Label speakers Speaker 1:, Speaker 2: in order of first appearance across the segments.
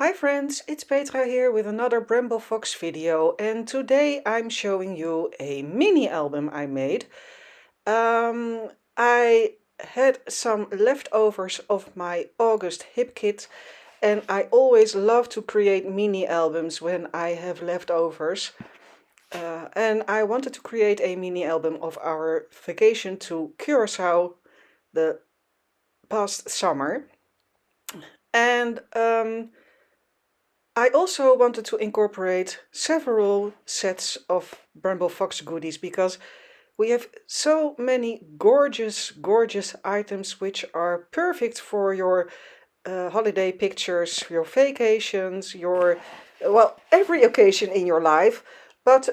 Speaker 1: Hi friends, it's Petra here with another Bramble Fox video, and today I'm showing you a mini album I made. I had some leftovers of my August hip kit, and I always love to create mini albums when I have leftovers. And I wanted to create a mini album of our vacation to Curacao the past summer. And I also wanted to incorporate several sets of Bramble Fox goodies because we have so many gorgeous items which are perfect for your holiday pictures, your vacations, well, every occasion in your life. But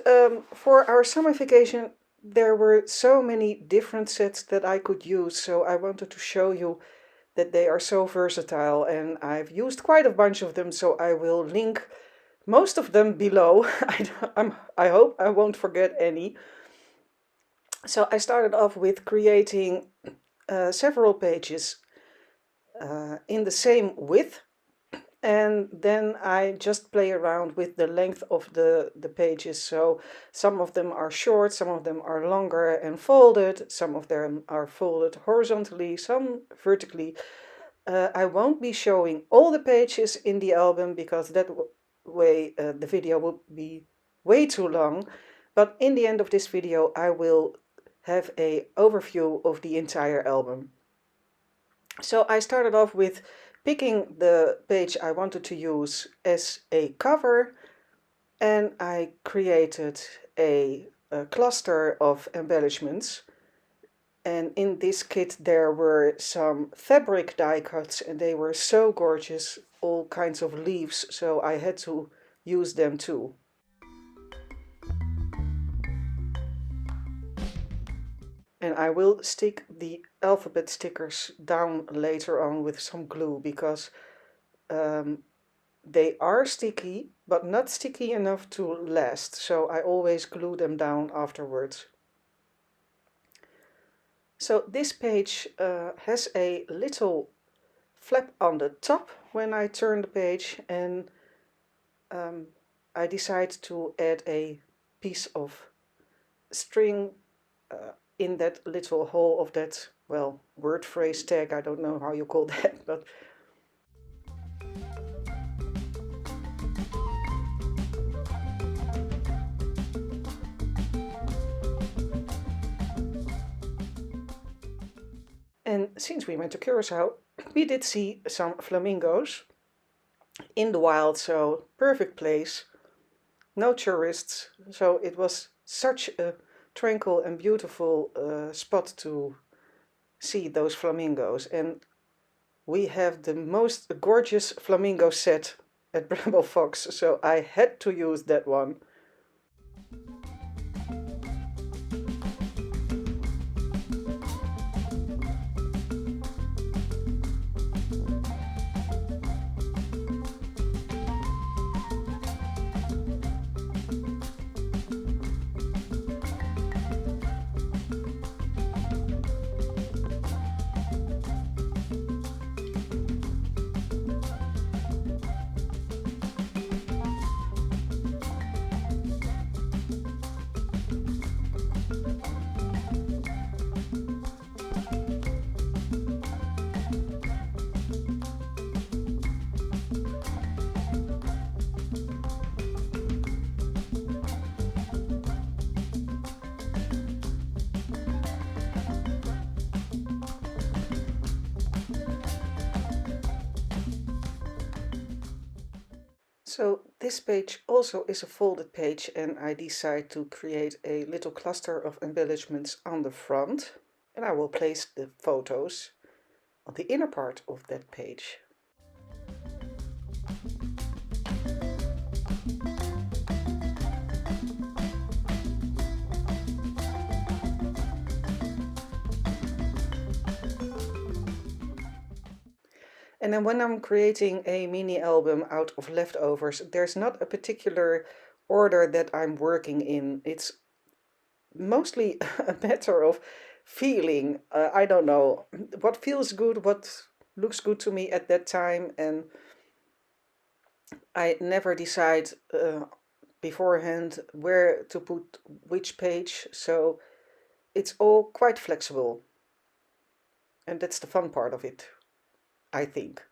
Speaker 1: for our summer vacation, there were so many different sets that I could use, so I wanted to show you that they are so versatile, and I've used quite a bunch of them, so I will link most of them below. I hope I won't forget any. So I started off with creating several pages in the same width, and then I just play around with the length of the pages. So some of them are short, some of them are longer and folded, some of them are folded horizontally, some vertically. I won't be showing all the pages in the album because that way the video will be way too long. But in the end of this video, I will have an overview of the entire album. So I started off with picking the page I wanted to use as a cover, and I created a cluster of embellishments. And in this kit there were some fabric die cuts, and they were so gorgeous, all kinds of leaves, so I had to use them too. And I will stick the alphabet stickers down later on with some glue because they are sticky, but not sticky enough to last, so I always glue them down afterwards. So this page has a little flap on the top when I turn the page, and I decide to add a piece of string in that little hole of that, well, word phrase tag, I don't know how you call that, but and since we went to Curacao, we did see some flamingos in the wild, so perfect place, no tourists, so it was such a tranquil and beautiful spot to see those flamingos. And we have the most gorgeous flamingo set at Bramble Fox, so I had to use that one. So this page also is a folded page, and I decide to create a little cluster of embellishments on the front, and I will place the photos on the inner part of that page. And then when I'm creating a mini album out of leftovers, there's not a particular order that I'm working in. It's mostly a matter of feeling. I don't know what feels good, what looks good to me at that time, and I never decide beforehand where to put which page, so it's all quite flexible. And that's the fun part of it, I think.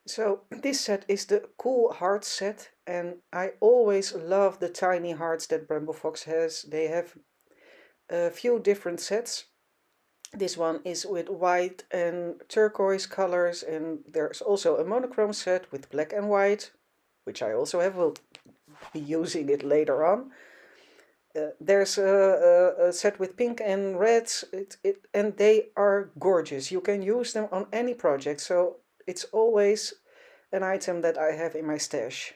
Speaker 1: So this set is the Cool Hearts set, and I always love the tiny hearts that Bramble Fox has. They have a few different sets. This one is with white and turquoise colors, and there's also a monochrome set with black and white, which I also have. Will be using it later on. There's a set with pink and reds, and they are gorgeous. You can use them on any project, so it's always an item that I have in my stash.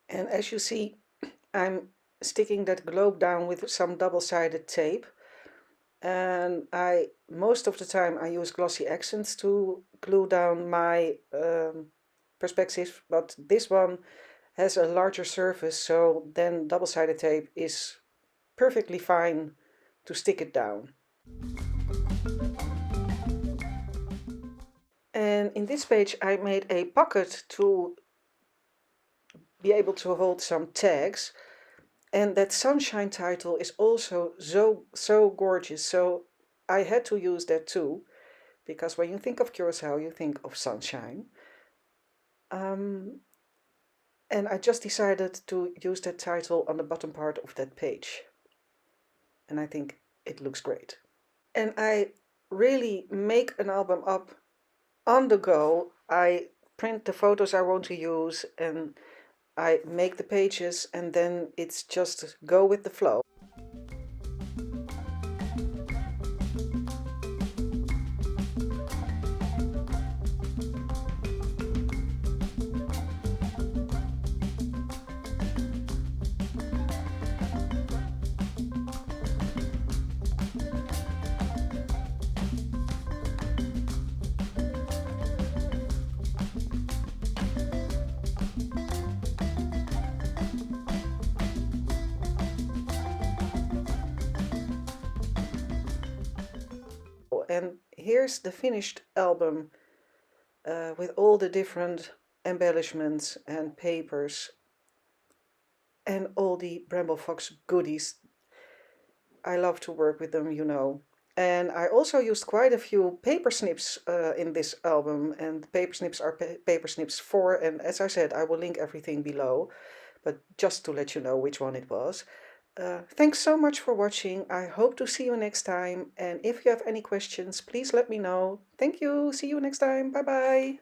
Speaker 1: And as you see, I'm sticking that globe down with some double-sided tape. And most of the time I use glossy accents to glue down my perspectives, but this one has a larger surface, so then double-sided tape is perfectly fine to stick it down. And in this page I made a pocket to be able to hold some tags. And that sunshine title is also so gorgeous, so I had to use that too, because when you think of Curacao, you think of sunshine. And I just decided to use that title on the bottom part of that page. And I think it looks great. And I really make an album up on the go. I print the photos I want to use and I make the pages, and then it's just go with the flow. And here's the finished album with all the different embellishments and papers and all the Bramble Fox goodies. I love to work with them, you know. And I also used quite a few paper snips in this album, and paper snips are paper snips 4, and as I said, I will link everything below, but just to let you know which one it was. Thanks so much for watching. I hope to see you next time. And if you have any questions, please let me know. Thank you. See you next time. Bye bye.